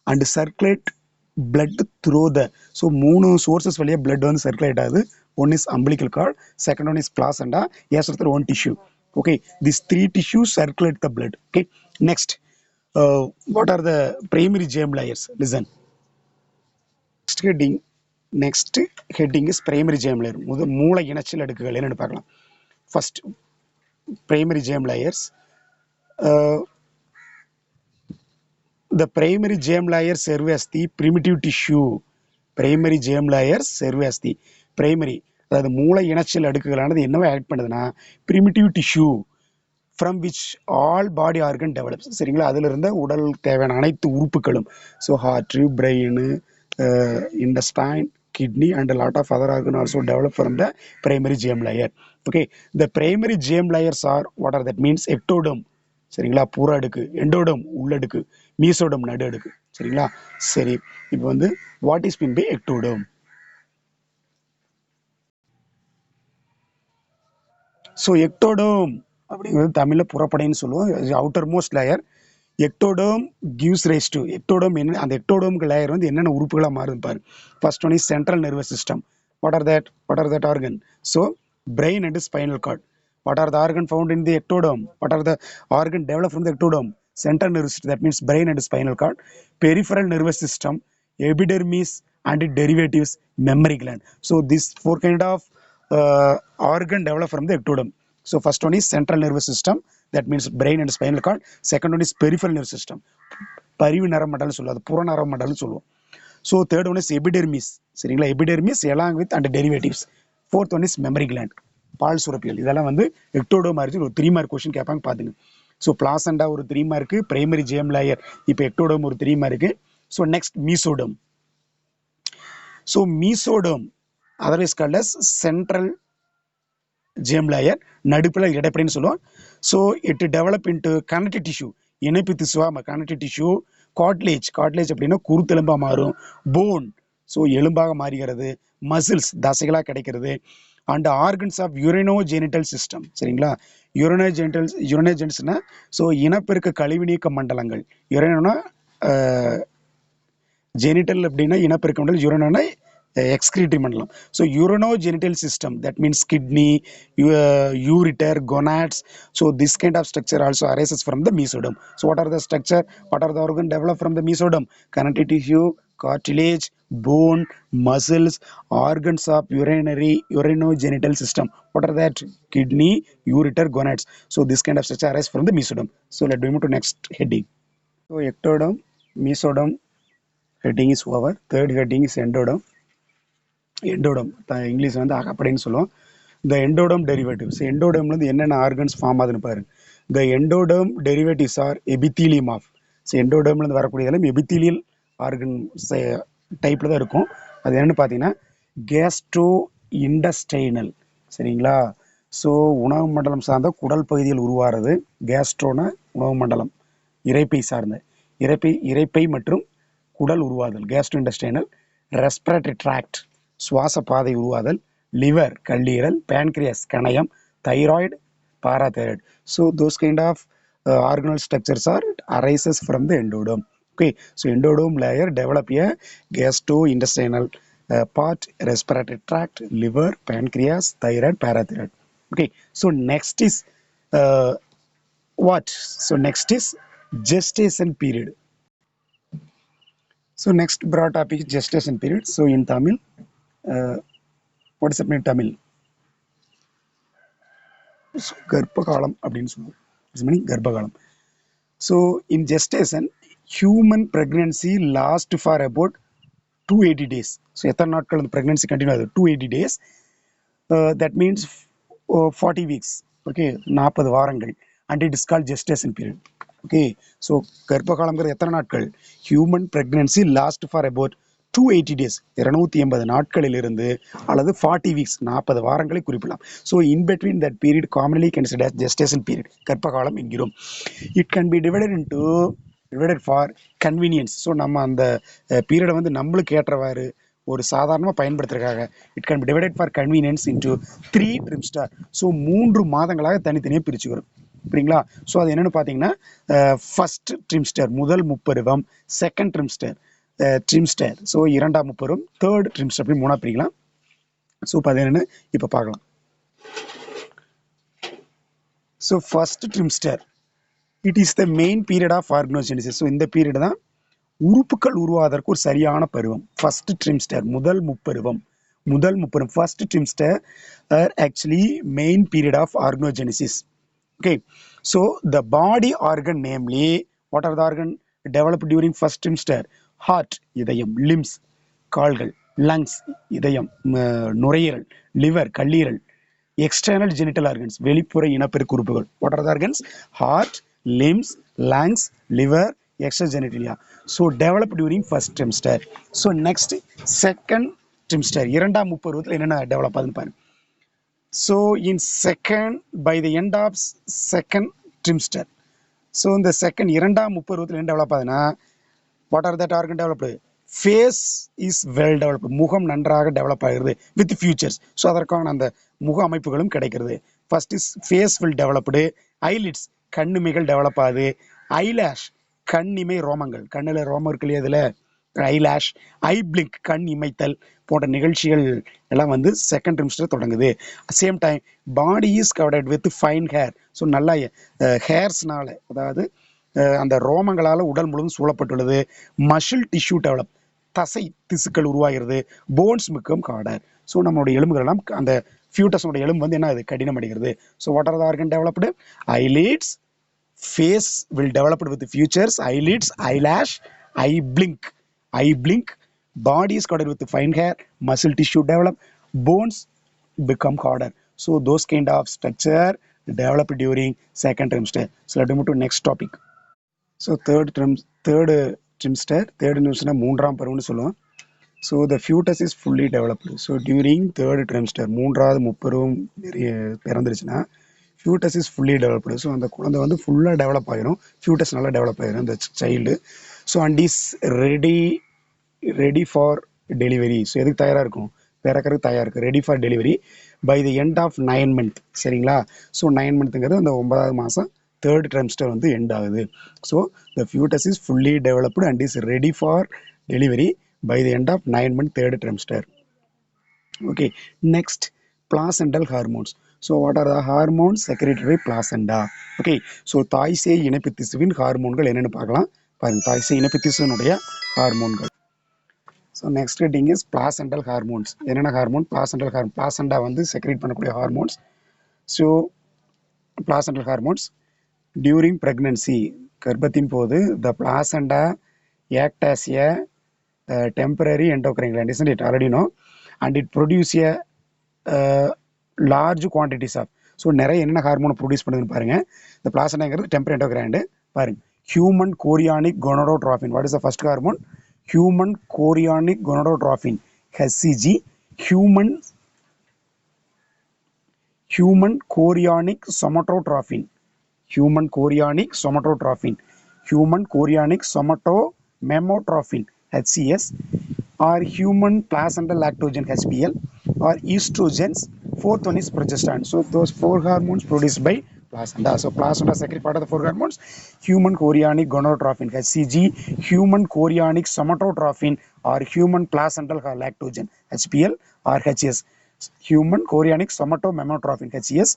and circulate blood through the. So 3 sources வழியா blood வந்து circulate ஆகுது. One is umbilical cord, second one is placenta, yes or one tissue. Okay, these 3 tissues circulate the blood. Okay, next, what are the primary germ layers? Listen, next heading is primary germ layer. மூளை இணைச்சல் அடுக்குகள் என்னன்னு பார்க்கலாம். First primary germ layers. The primary germ layers serve as the primitive tissue. Primary germ layers serve as the primary, அதாவது மூளை இணைச்சல் அடுக்குகளானது என்னவா ஆக்ட் பண்ணுதுன்னா primitive tissue from which all body organ develops. சரிங்களா? அதில் இருந்த உடல் தேவையான அனைத்து உறுப்புகளும், so heart, brain, intestine, kidney and a lot of other organ also develop from the primary germ layer. Okay, the primary germ layers are what are that means? Ectoderm. சரிங்களா? புற அடுக்கு, எண்டோடம் உள்ளடுக்கு, மீசோடம் நடு அடுக்கு. சரிங்களா? சரி, இப்போ வந்து what is mean by ectoderm? So ectoderm அப்படிங்கிறது தமிழில் புறப்படைன்னு சொல்லுவோம். Outer most layer. Ectoderm gives rise to. Ectoderm என்ன? அந்த எக்டோடோம்க்கு லேயர் வந்து என்னென்ன உறுப்புகளாக மாறுது பாரு. First one is central nervous system. What are that organ? So brain and spinal cord. What are the organ found in the ectoderm? What are the organ develop from the ectoderm? Central nervous system, that means brain and spinal card. Peripheral nervous system, epidermis and derivatives, mammary gland. So this 4 kind of organ develop from the ectoderm. So first one is central nervous system, that means brain and spinal cord. Second one is peripheral nervous system, பரிவு நரம்பு சொல்லுவோம், புற நரம்பு மண்டலம் சொல்லுவோம். So third one is epidermis. சரிங்களா? Epidermis along with and derivatives. Fourth one is mammary gland, பால் சுரப்பிகள். இதெல்லாம் வந்து எக்டோடோம் மாதிரி ஒரு 3 மார்க் கொஸ்டின் கேட்பாங்க பார்த்துங்க. ஸோ பிளாசண்டா ஒரு 3 மார்க்கு, பிரைமரி ஜேம் லேயர், இப்போ எக்டோடோம் ஒரு 3 mark. So next mesoderm. So mesoderm otherwise called as central germ layer, நடுப்பில் இடைப்படைன்னு சொல்லுவோம். So it develop into connective tissue, இணைப்பு திசுவா கனெக்டிவ் டிஷ்யூ, காட்லேஜ் அப்படின்னா குருத்தெலும்பாக மாறும், போன் ஸோ எலும்பாக மாறுகிறது, மசில்ஸ் தசைகளாக கிடைக்கிறது, and organs of urinogenital system. சரிங்களா? யூரினோஜெனிட்டல்ஸ்னா ஸோ இனப்பெருக்க கழிவு நீக்க மண்டலங்கள். யூரினோனா ஜெனிட்டல் அப்படின்னா இனப்பெருக்க மண்டலம், யூரினோனா excretory மண்டலம். So urinogenital system, that means kidney, ureter, gonads. So this kind of structure also arises from the mesoderm. So what are the structure, what are the organ developed from the mesoderm? Connective tissue, cartilage, bone, muscles, organs of urinogenital system. What are that? Kidney, ureter, gonads. So this kind of structure arises from the mesoderm. So let me move to next heading. So ectoderm, mesoderm heading is over. Third heading is endoderm. Endoderm English வந்து அப்படின்னு சொல்லுவோம். த எண்டோடம் டெரிவேட்டிவ்ஸ், எண்டோடம்லேருந்து என்னென்ன ஆர்கன்ஸ் ஃபார்ம் ஆகுதுன்னு பாரு. The endoderm derivatives are epithelium of. So எண்டோடம்லேருந்து வரக்கூடியதெல்லாம் எபித்தீலியல் ஆர்கன் டைப்பில் தான் இருக்கும். அது என்னென்னு பார்த்தீங்கன்னா கேஸ்ட்ரோ இண்டஸ்டைனல். சரிங்களா? ஸோ உணவு மண்டலம் சார்ந்த குடல் பகுதியில் உருவாகிறது. கேஸ்ட்ரோனா உணவு மண்டலம், இரைப்பை சார்ந்த இரைப்பை மற்றும் குடல் உருவாதல் கேஸ்ட்ரோ இண்டஸ்டைனல். ரெஸ்பிரேட்டரி ட்ராக்ட் சுவாச பாதை உருவாதல், லிவர் கல்லீரல், பேன்கிரியாஸ் கணையம், thyroid parathyroid. So those kind of organal structures are arises from the endoderm. Okay, so endoderm layer develop a gastro intestinal part, respiratory tract, liver, pancreas, thyroid, parathyroid. Okay, so next is what? So next is gestation period. So next broad topic is gestation period. So in Tamil, what is it mean Tamil? So கர்ப்பகாலம் அப்படின்னு சொல்லுவோம். It's meaning கர்ப்பகாலம். So in gestation, human pregnancy lasts for about 280 days. So எத்தனை நாட்கள் அந்த pregnancy continue ஆகுது? 280 days. That means 40 weeks. Okay, 40 வாரங்கள். And it is called gestation period. Okay, so கர்ப்பகாலம்ங்கிறது எத்தனை நாட்கள்? Human pregnancy lasts for about 280 days, 280 நாட்களிலிருந்து அல்லது 40 weeks, 40 வாரங்களை குறிப்பிடலாம். So in between that period commonly consider gestation period, கர்ப்பகாலம் என்கிறோம். It can be divided for convenience. So நம்ம அந்த பீரியடை வந்து நம்மளுக்கு ஏற்றவாறு ஒரு சாதாரணமாக பயன்படுத்துறதுக்காக it can be divided for convenience into 3 trimester. So 3 மாதங்களாக தனித்தனியாக பிரிச்சு வரும். சரிங்களா? ஸோ அது என்னென்னு பார்த்தீங்கன்னா ஃபர்ஸ்ட் ட்ரிம்ஸ்டர் முதல் முப்பருவம், செகண்ட் ட்ரிம்ஸ்டர் ஸோ இரண்டாம் முப்பருவம், தேர்ட் ட்ரிம்ஸ்டர் அப்படி 3 பிரிக்கலாம். ஸோ இப்போ அது என்னென்னு இப்போ பார்க்கலாம். So first trimester it is the main period of organogenesis. So இந்த பீரியட் தான் உறுப்புகள் உருவாவதற்கு ஒரு சரியான பருவம். ஃபர்ஸ்ட் ட்ரிம்ஸ்டர் முதல் முப்பருவம், first trimester actually main period of organogenesis. Okay, so the body organ, namely, what are the organ developed during first trimester? Heart, இதயம், limbs, கால்கள், lungs, இதயம், நுரையீரல், liver, கல்லீரல், external genital organs, வெளிப்புற இனப்பெருக்க உறுப்புகள். What are the organs? Heart, limbs, lungs, liver, external genitalia. So developed during first trimester. So next second trimester, இரண்டாம் முப்பருவத்தில் என்னென்ன டெவலப் ஆகுதுன்னு பாருங்க. So in second, by the end of second trimester, so in the second இரண்டாம் முப்பருவத்தில் என்ன டெவலப் ஆகுதுன்னா, what are that organ developed? Face is well developed, முகம் நன்றாக டெவலப் ஆகிறது with features. ஸோ அதற்கான அந்த முக அமைப்புகளும் கிடைக்கிறது. First is face will developed, eyelids கண்ணிமைகள் டெவலப் ஆகுது, ஐலாஷ் கண்ணிமை ரோமங்கள், கண்ணில் ரோமம் இருக்கு இல்லையா, இதில் ஐலாஷ், ஐ பிளிங்க் கண் இமைத்தல் போன்ற நிகழ்ச்சிகள் எல்லாம் வந்து செகண்ட் ட்ரிம்ஸ்டர் தொடங்குது. Same time body is coveted with fine hair. So நல்லா ஹேர்ஸ்னால, அதாவது அந்த ரோமங்களால் உடல் முழுவதும் சூழப்பட்டுள்ளது. மசில் டிஷ்யூ டெவலப், தசை திசுக்கள் உருவாகிறது. Bones மிக்கம் Carter. ஸோ நம்மளுடைய எலும்புகள் எல்லாம் அந்த ஃபியூட்டஸோட எலும்பு வந்து என்ன ஆகுது, கடினம் அடைகிறது. So what are the organ developed? Eyelids, face will develop with features, eyelids, eyelash, eye blink, body is covered with fine hair, muscle tissue develop, bones become harder. So those kind of structure develop during second trimester. So let me move to next topic. So third trimester, மூன்றாம் பருவம்னு சொல்லுவோம். So the fetus is fully developed. So during third trimester, மூன்றாவது முப்பருவம் நிறைய பிறந்துருச்சுன்னா fetus is fully developed. So அந்த குழந்தை வந்து ஃபுல்லாக டெவலப் ஆகிரும், ஃபியூட்டஸ் நல்லா டெவலப் ஆகிரும் இந்த child. So and is ready ready for delivery. So எதுக்கு தயாராக இருக்கும்? பிறக்கிறதுக்கு தயாராக இருக்குது, ready for delivery by the end of 9 month. சரிங்களா? ஸோ 9 மந்த்துங்கிறது அந்த 9வது மாதம் தேர்ட் ட்ரைம்ஸ்டர் வந்து எண்ட் ஆகுது. So the fetus is fully developed and is ready for delivery by the end of 9 month third trimester. Okay, next, placental hormones. So what are the hormones secreted by placenta? Okay, so தாய் சேய் இணைப்பு திசுவின் ஹார்மோன்கள் என்னென்னு பார்க்கலாம். பாருங்க, தாய் சேய் இணைப்பு திசுவினுடைய ஹார்மோன்கள். So next thing is placental hormones. என்னென்ன ஹார்மோன்? placental hormone, placenta வந்து செக்ரேட் பண்ணக்கூடிய hormones. So placental hormones during pregnancy, கர்ப்பத்தின் போது the placenta act as a temporary endocrine gland, isn't it? Already know. And it produce a large quantities of, so நிறைய என்ன ஹார்மோன் ப்ரொடியூஸ் பண்ணுதுன்னு பாருங்க. இந்த பிளாசண்டாங்கிறது டெம்பரரி எண்டோகிரைன். பாருங்க, human chorionic gonadotropin. What is the first hormone? Human chorionic gonadotropin, HCG. Human chorionic somatotropin, human chorionic somatotropin, human chorionic somatomammotropin, HCS, or human placental lactogen, HPL, or estrogens. Fourth one is progesterone. So those 4 hormones produced by placenta. So placenta secrete part of the 4 hormones: human chorionic gonadotropin, HCG, human chorionic somatotropin, or human placental lactogen, HPL or HS. Human chorionic somatomemotropin, HCS.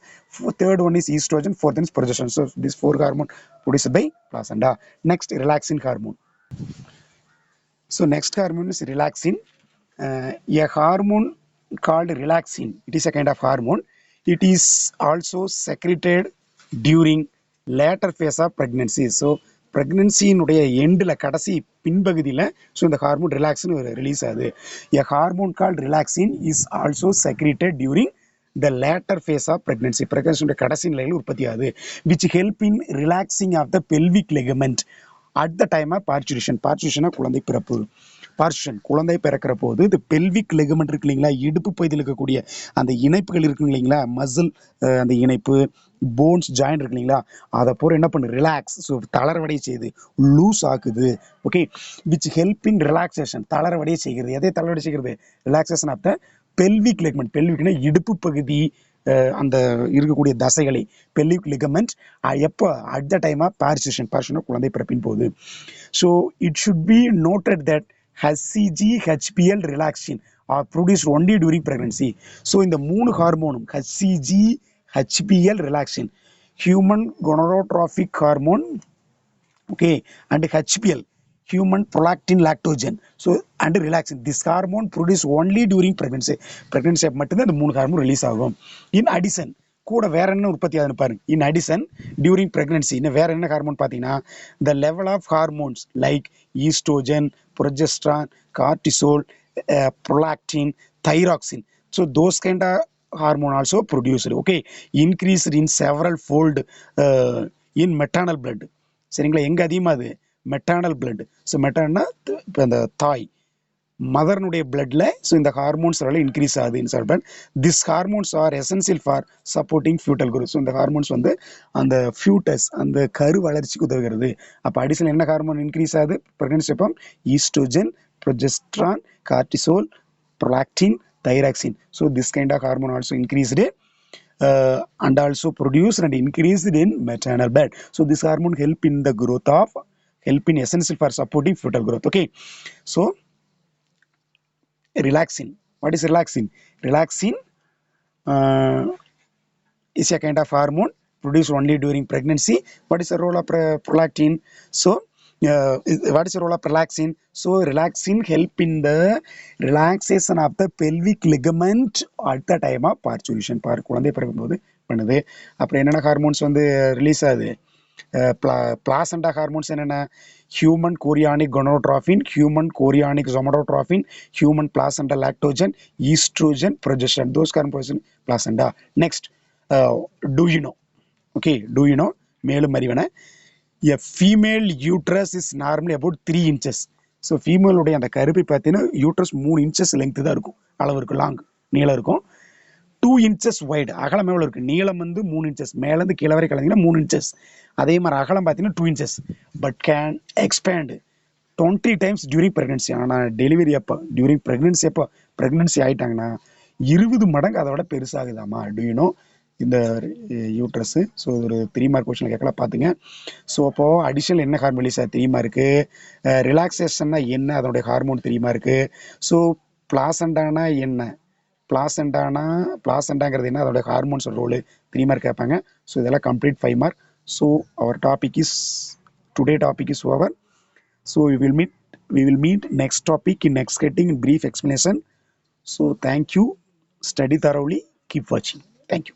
Third one is estrogen. Fourth one is progesterone. So these 4 hormones produced by placenta. Next, relaxin hormone. So next hormone is relaxin. A hormone called relaxin, it is a kind of hormone. It is also secreted during later phase of pregnancy. So pregnancy இனுடைய எண்டில், கடைசி பின்பகுதியில், ஸோ இந்த ஹார்மோன் ரிலாக்ஸின் ரிலீஸ் ஆகுது. A hormone called relaxin is also secreted during the later phase of pregnancy. pregnancy கடைசி நிலையில் உற்பத்தி ஆகுது. which help in relaxing of the pelvic ligament at the time of parturition. parturition குழந்தை பிறப்பு. பார்ஷன் குழந்தை பிறக்கிற போது இந்த பெல்விக் லெகமெண்ட் இருக்கு இல்லைங்களா, இடுப்பு பகுதியில் இருக்கக்கூடிய அந்த இணைப்புகள் இருக்கு இல்லைங்களா, மசில், அந்த இணைப்பு, போன்ஸ், ஜாயிண்ட் இருக்கு இல்லைங்களா, அதை போற என்ன பண்ணு, ரிலாக்ஸ், ஸோ தளர்வடைய செய்யுது, லூஸ் ஆக்குது. Okay, which help in relaxation, தளர்வடைய செய்கிறது. எதை தளர்வடைய செய்கிறது? Relaxation of the pelvic ligament. பெல்விக்னா இடுப்பு பகுதி, அந்த இருக்கக்கூடிய தசைகளை, பெல்விக் லிகமெண்ட். எப்போ? At the time of parturition. Parturition குழந்தை பிறப்பின் போது. So it should be noted that HCG, HPL, relaxin are produced only during pregnancy. So இந்த 3 ஹார்மோனும், HCG, HPL, relaxin, human gonadotrophic hormone, okay, and HPL, human prolactin lactogen, so and relaxin, this hormone produced only during pregnancy. pregnancy மட்டும்தான் இந்த 3 ஹார்மோன் ரிலீஸ் ஆகும். in addition, கூட வேற என்ன உற்பத்தி ஆகுதுன்னு பாருங்க. in addition, during pregnancy இன்னும் வேற என்ன ஹார்மோன் பார்த்தீங்கன்னா, the level of hormones like estrogen, progesterone, cortisol, prolactin, thyroxine, so those kind of hormone also produced, okay, increased in several fold in maternal blood. சரிங்களா? எங்க அதிகமாகுது? Maternal blood. ஸோ மெட்டர்னா அந்த தாய், மதர்னுடைய பிளட்ல, ஸோ இந்த ஹார்மோன்ஸ் இன்க்ரீஸ் ஆகுது இன் சர்பன். This hormones are essential for supporting fetal growth. So இந்த ஹார்மோன்ஸ் வந்து அந்த ஃபியூட்டஸ், அந்த கரு வளர்ச்சிக்கு உதவுகிறது. அப்போ அடிஷனல் என்ன ஹார்மோன் இன்க்ரீஸ் ஆகுது பிரெக்னன்சி அப்போ? Oestrogen, progesterone, cortisol, prolactin, thyroxine. So this kind of hormone also increased and also produced and increased in maternal blood. So this hormone help in the growth of, help in essential for supporting fetal growth. Okay, so relaxin. What is relaxin? Relaxin is a kind of hormone produced only during pregnancy. What is the role of prolactin? So what is the role of relaxin? So relaxin help in the relaxation of the pelvic ligament at the time of parturition. குழந்தை பிறக்கும் போது பண்ணுது. அப்புறம் என்னென்ன ஹார்மோன்ஸ் வந்து ரிலீஸ் ஆகுது? பிளாசண்டா ஹார்மோன்ஸ் என்னென்ன? Human chorionic gonadotropin, human chorionic somatotropin, human placenta lactogen, estrogen, progesterone. Those hormones placenta. Next, do you know? Okay, do you know? மேலும் அறிவன. A female uterus is normally about 3 inches. So ஃபீமேலுடைய அந்த கருப்பை பார்த்தீங்கன்னா யூட்ரஸ் 3 இன்ச்சஸ் லெங்க்த்து தான் இருக்கும், அளவு இருக்கும், லாங் நீளம் இருக்கும். 2 இன்ச்சஸ் வைடு, அகலம் எவ்வளோ இருக்குது, நீளம் வந்து 3 இன்ச்சஸ், மேலேருந்து கீழே வரை கலந்தீங்கன்னா 3 இன்ச்சஸ், அதே மாதிரி அகலம் பார்த்தீங்கன்னா 2 inches, but can expand 20 times during pregnancy. ஆனால் டெலிவரி அப்போ டியூரிங் ப்ரெக்னன்சி அப்போ ப்ரெக்னன்சி ஆகிட்டாங்கன்னா 20 மடங்கு அதை விட பெருசாகுதாமா. டூயூனோ இந்த யூட்ரஸு. ஸோ ஒரு 3 மார்க் கொஸ்டின் கேட்கலாம் பார்த்துங்க. ஸோ அப்போது அடிஷனல் என்ன ஹார்மோன் ரிலீஸ் ஆகுது 3 மார்க்கு, ரிலாக்ஸேஷன்னா என்ன அதனுடைய ஹார்மோன் 3 மார்க்கு, ஸோ பிளாசண்டானா என்ன, பிளாசண்டாங்கிறது என்ன அதோட ஹார்மோன்ஸ் ரோலு 3 மார்க் கேட்பாங்க. ஸோ இதெல்லாம் complete 5 mark. So our topic is today topic is over. So we will meet next topic in next getting in brief explanation. So thank you, study thoroughly, keep watching, thank you.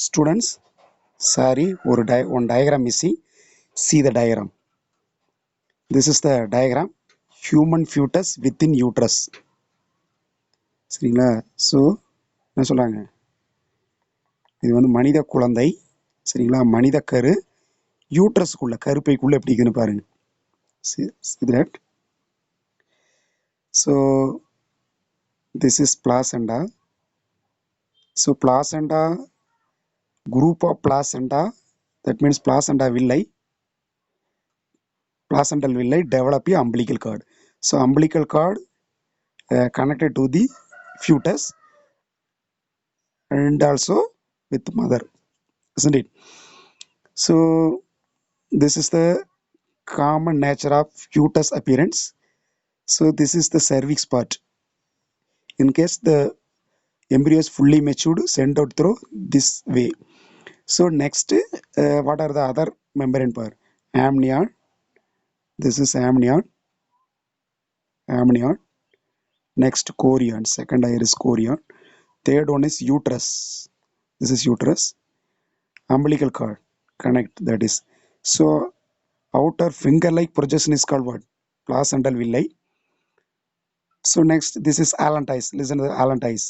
Students, sorry, one diagram missing. See the diagram. This is the diagram, human fetus within uterus. சரிங்களா? ஸோ என்ன சொல்கிறாங்க, இது வந்து மனித குழந்தை, சரிங்களா, மனித கரு யூட்ரஸுக்குள்ள கருப்பைக்குள்ளே எப்படி இருக்குன்னு பாருங்க. See that? So this is placenta. So placenta, group of placenta, that means placental villi develop a umbilical cord. So umbilical cord connected to the fetus and also with mother, isn't it? So this is the common nature of fetus appearance. So this is the cervix part. In case the embryo is fully matured, sent out through this way. So next, what are the other membrane part? Amnion. This is amnion. Next, chorion. Second layer is chorion. Third one is uterus. This is uterus. Umbilical cord connect, that is. So outer finger-like projection is called what? Placental villi. So next, this is allantois. Listen to the allantois.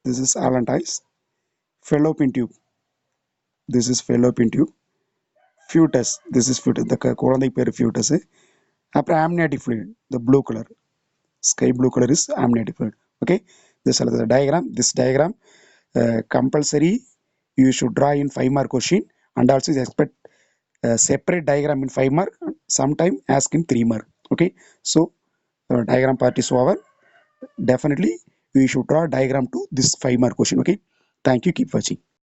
This is allantois. Fallopian tube. This is fallopian tube. Fetus. This is fetus. The குழந்தை பேர் fetus. அப்புறம் amniotic fluid, the blue color, sky blue color is amniotic fluid. Okay, this is the diagram. This diagram compulsory you should draw in 5 mark question, and also expect separate diagram in 5 mark, sometime ask in 3 mark. Okay, so diagram part is over. Definitely we should draw diagram to this 5 mark question. Okay, thank you, keep watching.